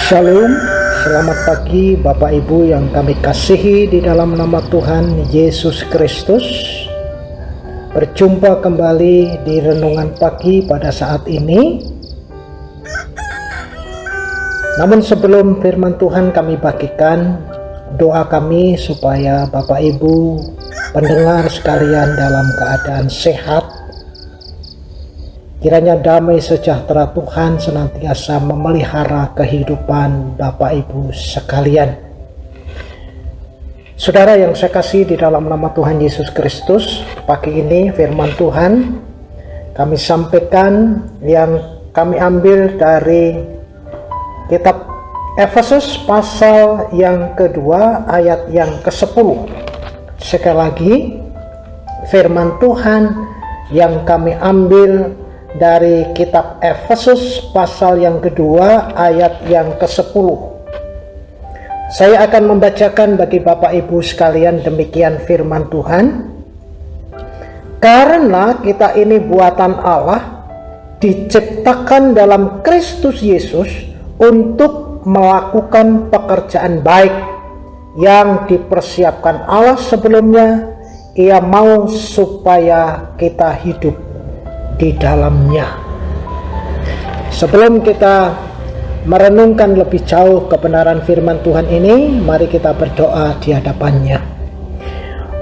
Shalom, selamat pagi Bapak Ibu yang kami kasihi di dalam nama Tuhan Yesus Kristus. Berjumpa kembali di renungan pagi pada saat ini. Namun sebelum firman Tuhan kami bagikan, doa kami supaya Bapak Ibu pendengar sekalian dalam keadaan sehat. Kiranya damai sejahtera Tuhan senantiasa memelihara kehidupan Bapak Ibu sekalian. Saudara yang saya kasih di dalam nama Tuhan Yesus Kristus, pagi ini firman Tuhan kami sampaikan yang kami ambil dari kitab Efesus pasal yang kedua ayat yang ke-10. Sekali lagi, firman Tuhan yang kami ambil dari kitab Efesus pasal yang kedua ayat yang ke-10. Saya akan membacakan bagi Bapak Ibu sekalian demikian firman Tuhan. Karena kita ini buatan Allah, diciptakan dalam Kristus Yesus untuk melakukan pekerjaan baik yang dipersiapkan Allah sebelumnya. Ia mau supaya kita hidup di dalamnya. Sebelum kita merenungkan lebih jauh kebenaran firman Tuhan ini, mari kita berdoa di hadapannya.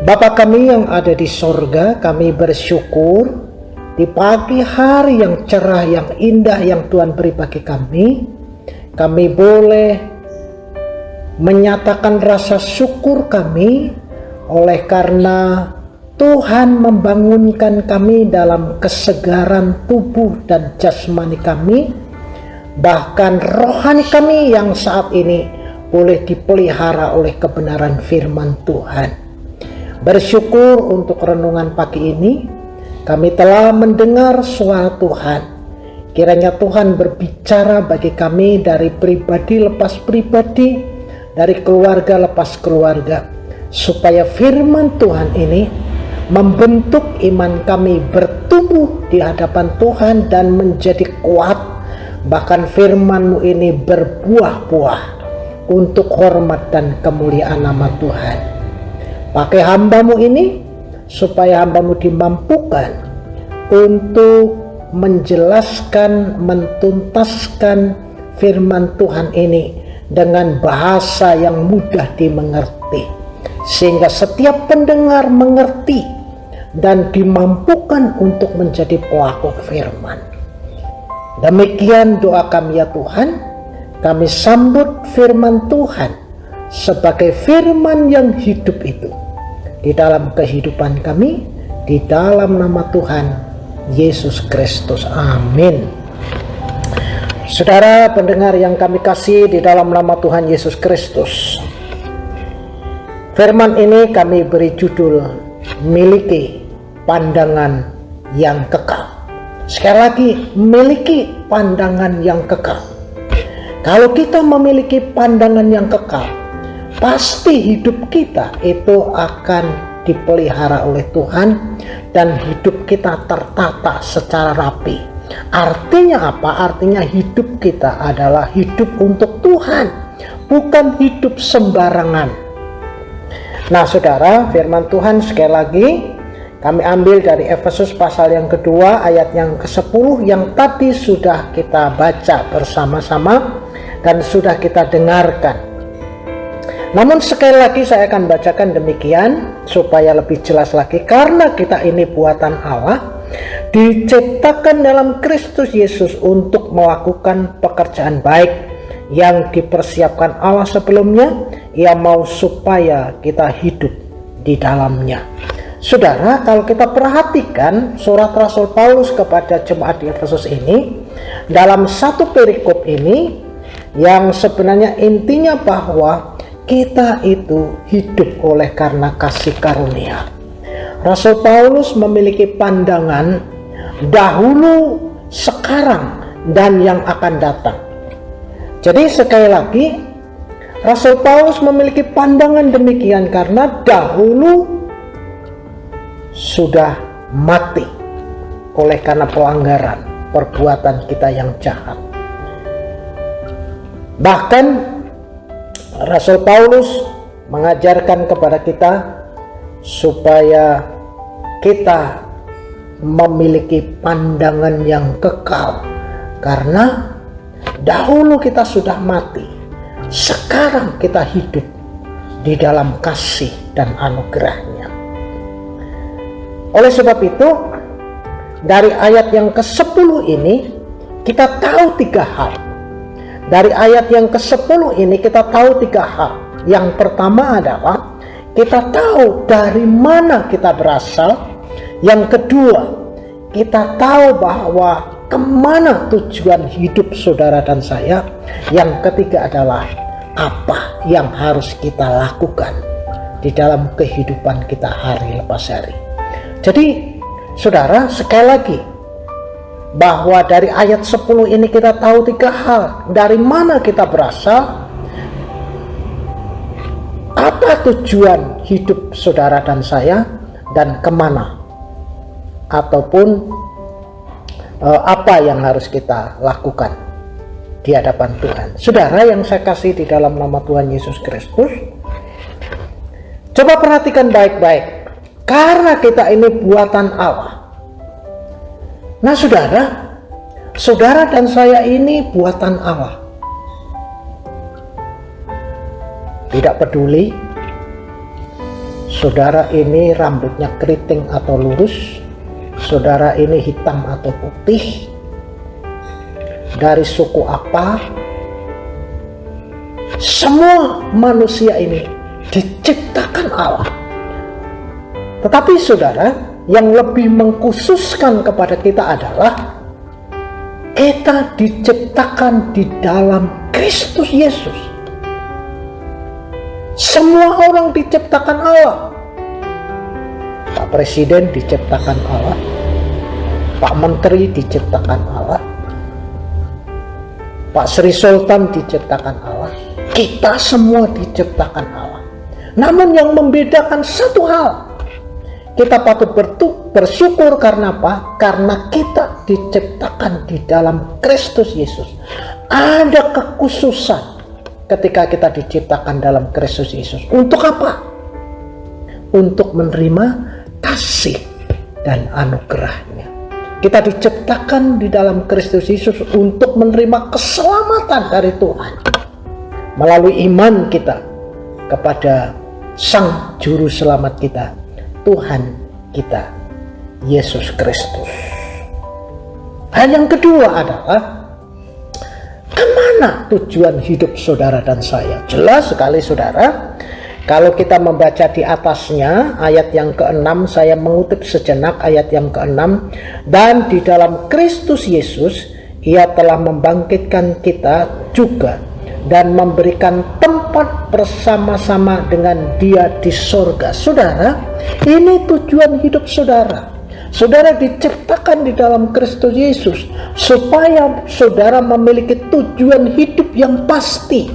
Bapa kami yang ada di sorga, kami bersyukur di pagi hari yang cerah, yang indah yang Tuhan beri bagi kami. Kami boleh menyatakan rasa syukur kami oleh karena Tuhan membangunkan kami dalam kesegaran tubuh dan jasmani kami, bahkan rohani kami yang saat ini boleh dipelihara oleh kebenaran firman Tuhan. Bersyukur untuk renungan pagi ini, kami telah mendengar suara Tuhan. Kiranya Tuhan berbicara bagi kami dari pribadi lepas pribadi, dari keluarga lepas keluarga, supaya firman Tuhan ini membentuk iman kami bertumbuh di hadapan Tuhan dan menjadi kuat. Bahkan firman-Mu ini berbuah-buah untuk hormat dan kemuliaan nama Tuhan. Pakai hamba-Mu ini supaya hamba-Mu dimampukan untuk menjelaskan, mentuntaskan firman Tuhan ini dengan bahasa yang mudah dimengerti, sehingga setiap pendengar mengerti dan dimampukan untuk menjadi pelaku firman. Demikian doa kami ya Tuhan. Kami sambut firman Tuhan sebagai firman yang hidup itu di dalam kehidupan kami, di dalam nama Tuhan Yesus Kristus. Amin. Saudara pendengar yang kami kasih di dalam nama Tuhan Yesus Kristus, firman ini kami beri judul miliki pandangan yang kekal. Sekali lagi, miliki pandangan yang kekal. Kalau kita memiliki pandangan yang kekal, pasti hidup kita itu akan dipelihara oleh Tuhan dan hidup kita tertata secara rapi. Artinya apa? Artinya hidup kita adalah hidup untuk Tuhan, bukan hidup sembarangan. Nah saudara, firman Tuhan sekali lagi kami ambil dari Efesus pasal yang kedua ayat yang ke-10 yang tadi sudah kita baca bersama-sama dan sudah kita dengarkan. Namun sekali lagi saya akan bacakan demikian supaya lebih jelas lagi. Karena kita ini buatan Allah, diciptakan dalam Kristus Yesus untuk melakukan pekerjaan baik yang dipersiapkan Allah sebelumnya. Ia mau supaya kita hidup di dalamnya. Saudara, kalau kita perhatikan surat Rasul Paulus kepada jemaat di Efesus ini, dalam satu perikop ini yang sebenarnya intinya bahwa kita itu hidup oleh karena kasih karunia. Rasul Paulus memiliki pandangan dahulu, sekarang, dan yang akan datang. Jadi sekali lagi, Rasul Paulus memiliki pandangan demikian karena dahulu sudah mati oleh karena pelanggaran perbuatan kita yang jahat. Bahkan Rasul Paulus mengajarkan kepada kita supaya kita memiliki pandangan yang kekal, karena dahulu kita sudah mati, sekarang kita hidup di dalam kasih dan anugerahnya. Oleh sebab itu, dari ayat yang ke-10 ini kita tahu 3 hal. Dari ayat yang ke-10 ini kita tahu 3 hal. Yang pertama adalah kita tahu dari mana kita berasal. Yang kedua, kita tahu bahwa kemana tujuan hidup saudara dan saya. Yang ketiga adalah apa yang harus kita lakukan di dalam kehidupan kita hari lepas hari. Jadi saudara, sekali lagi, bahwa dari ayat 10 ini kita tahu 3 hal. Dari mana kita berasal, apa tujuan hidup saudara dan saya, dan kemana ataupun apa yang harus kita lakukan di hadapan Tuhan. Saudara yang saya kasih di dalam nama Tuhan Yesus Kristus, coba perhatikan baik-baik, karena kita ini buatan Allah. Nah saudara dan saya ini buatan Allah. Tidak peduli saudara ini rambutnya keriting atau lurus, saudara ini hitam atau putih, dari suku apa, semua manusia ini diciptakan Allah. Tetapi saudara, yang lebih mengkhususkan kepada kita adalah kita diciptakan di dalam Kristus Yesus. Semua orang diciptakan Allah. Pak Presiden diciptakan Allah, Pak Menteri diciptakan Allah, Pak Sri Sultan diciptakan Allah. Kita semua diciptakan Allah. Namun yang membedakan satu hal, kita patut bersyukur karena apa? Karena kita diciptakan di dalam Kristus Yesus. Ada kekhususan ketika kita diciptakan dalam Kristus Yesus. Untuk apa? Untuk menerima kasih dan anugerahnya. Kita diciptakan di dalam Kristus Yesus untuk menerima keselamatan dari Tuhan melalui iman kita kepada Sang Juru Selamat kita, Tuhan kita Yesus Kristus. Hal yang kedua adalah kemana tujuan hidup saudara dan saya. Jelas sekali saudara, kalau kita membaca di atasnya ayat yang ke-6, saya mengutip sejenak ayat yang ke-6, dan di dalam Kristus Yesus Ia telah membangkitkan kita juga dan memberikan tempat bersama-sama dengan Dia di sorga. Saudara, ini tujuan hidup saudara. Saudara diciptakan di dalam Kristus Yesus supaya saudara memiliki tujuan hidup yang pasti,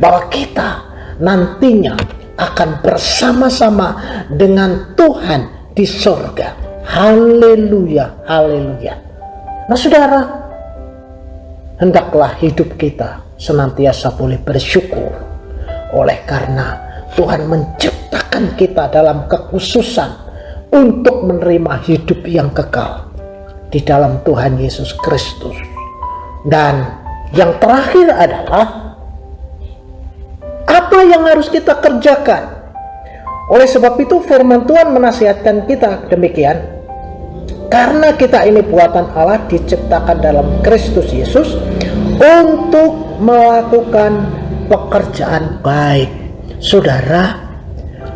bahwa kita nantinya akan bersama-sama dengan Tuhan di sorga. Haleluya, haleluya. Nah saudara, hendaklah hidup kita senantiasa boleh bersyukur, oleh karena Tuhan menciptakan kita dalam kekhususan untuk menerima hidup yang kekal di dalam Tuhan Yesus Kristus. Dan yang terakhir adalah apa yang harus kita kerjakan. Oleh sebab itu firman Tuhan menasihatkan kita demikian, karena kita ini buatan Allah, diciptakan dalam Kristus Yesus untuk melakukan pekerjaan baik.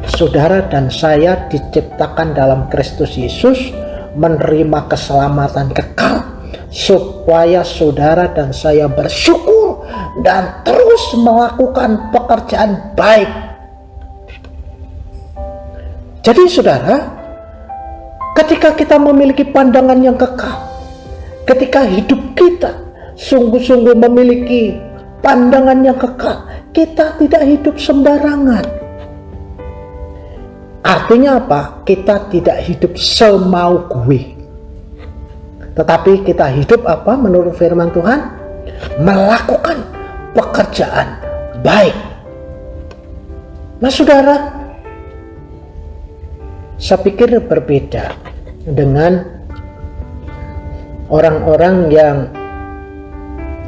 Saudara dan saya diciptakan dalam Kristus Yesus menerima keselamatan kekal, supaya saudara dan saya bersyukur dan terus melakukan pekerjaan baik. Jadi saudara, ketika kita memiliki pandangan yang kekal, ketika hidup kita sungguh-sungguh memiliki pandangan yang kekal, kita tidak hidup sembarangan. Artinya apa? Kita tidak hidup semau gue, tetapi kita hidup apa? Menurut firman Tuhan, melakukan pekerjaan baik. Nah saudara, saya pikir berbeda dengan orang-orang yang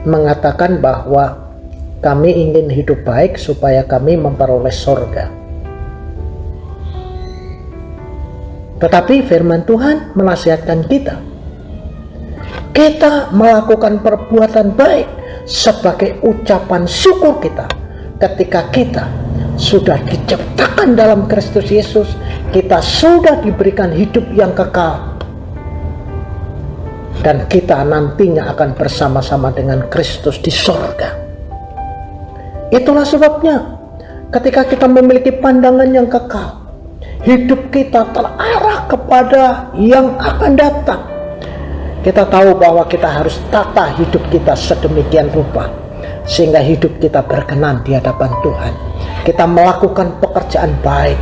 mengatakan bahwa kami ingin hidup baik supaya kami memperoleh surga. Tetapi firman Tuhan menasihatkan kita melakukan perbuatan baik sebagai ucapan syukur kita ketika kita sudah diciptakan dalam Kristus Yesus, kita sudah diberikan hidup yang kekal, dan kita nantinya akan bersama-sama dengan Kristus di surga. Itulah sebabnya ketika kita memiliki pandangan yang kekal, hidup kita terarah kepada yang akan datang. Kita tahu bahwa kita harus tata hidup kita sedemikian rupa sehingga hidup kita berkenan di hadapan Tuhan. Kita melakukan pekerjaan baik,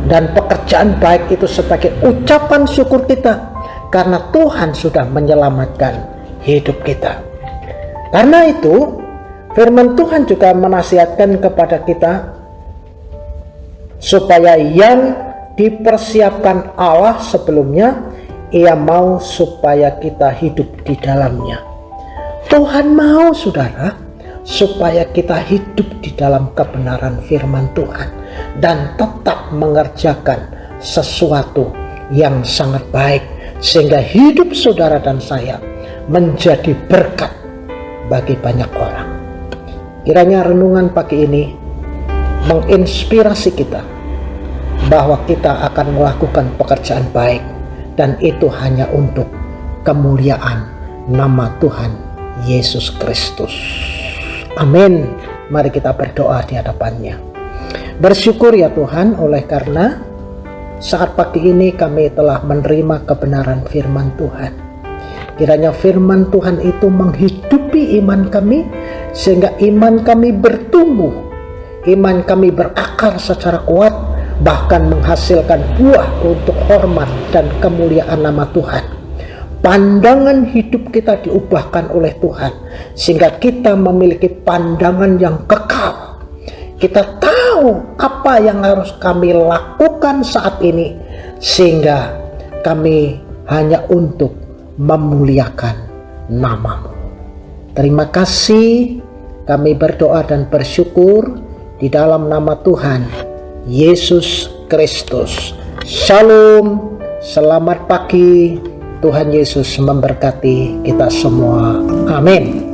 dan pekerjaan baik itu sebagai ucapan syukur kita karena Tuhan sudah menyelamatkan hidup kita. Karena itu firman Tuhan juga menasihatkan kepada kita supaya yang dipersiapkan Allah sebelumnya, Ia mau supaya kita hidup di dalamnya. Tuhan mau saudara supaya kita hidup di dalam kebenaran firman Tuhan dan tetap mengerjakan sesuatu yang sangat baik sehingga hidup saudara dan saya menjadi berkat bagi banyak orang. Kiranya renungan pagi ini menginspirasi kita bahwa kita akan melakukan pekerjaan baik, dan itu hanya untuk kemuliaan nama Tuhan Yesus Kristus. Amin. Mari kita berdoa di hadapannya. Bersyukur ya Tuhan, oleh karena saat pagi ini kami telah menerima kebenaran firman Tuhan. Kiranya firman Tuhan itu menghidupi iman kami sehingga iman kami bertumbuh, iman kami berakar secara kuat, bahkan menghasilkan buah untuk hormat dan kemuliaan nama Tuhan. Pandangan hidup kita diubahkan oleh Tuhan sehingga kita memiliki pandangan yang kekal. Kita tahu apa yang harus kami lakukan saat ini sehingga kami hanya untuk memuliakan nama-Mu. Terima kasih, kami berdoa dan bersyukur di dalam nama Tuhan Yesus Kristus. Shalom, selamat pagi. Tuhan Yesus memberkati kita semua. Amin.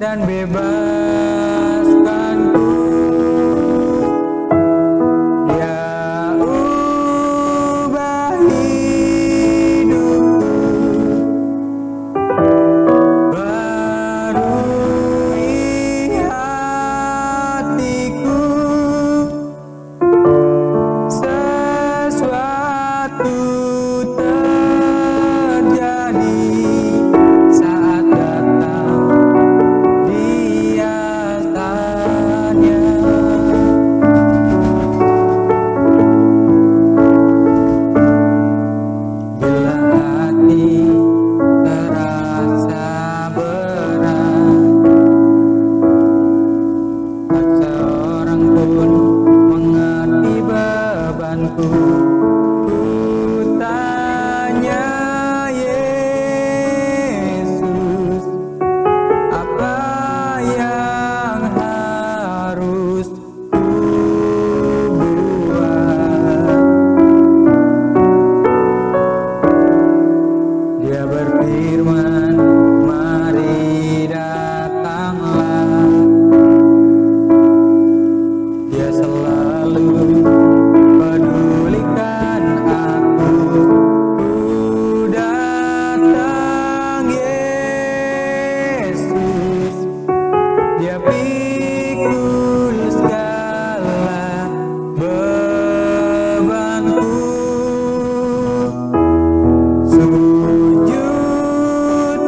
dan bebaskanku. Dia ubah hidupku, barui hatiku. Sesuatu terjadi saat datang Dia tanya. Bila hati terasa berat, tak seorang pun mengerti bebanku. Ku tanya Yesus, apa yang harus ku buat? Dia berfirman, mari datanglah. Dia selalu pedulikan aku. Ku datang Yesus, Dia pikul segala bebanku. Sujud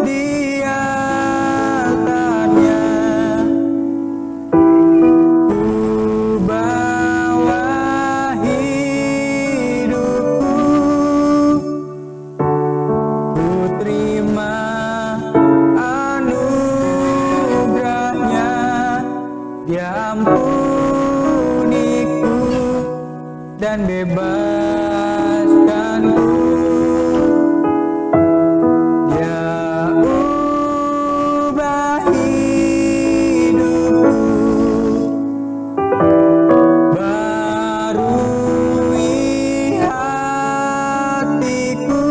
di altarnya, ku bawa hidupku. Ku terima anugerahnya, Dia ampuniku dan bebaskanku. Dia ubah hidupku, barui hatiku.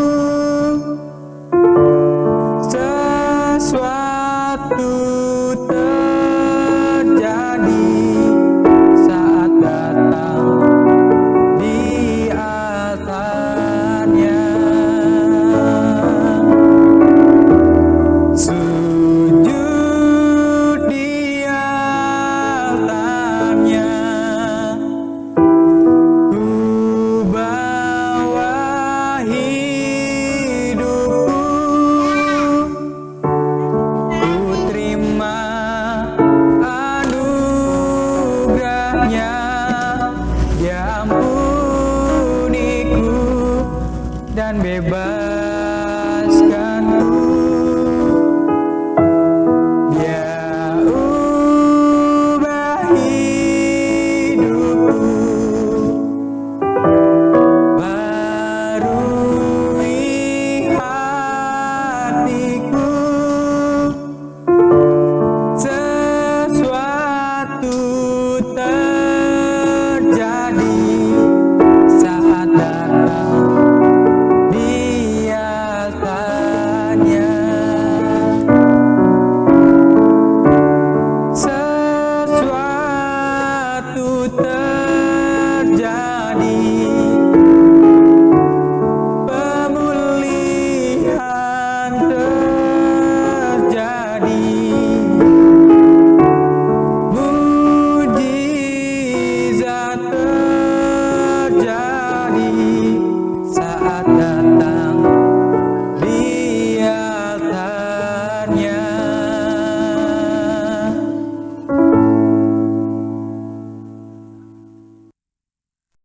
Sesuatu terjadi saat datang di altarnya. Sujud di altarnya, ku bawa hidupku. Ku terima anugerahnya, Dia ampuniku dan bebas.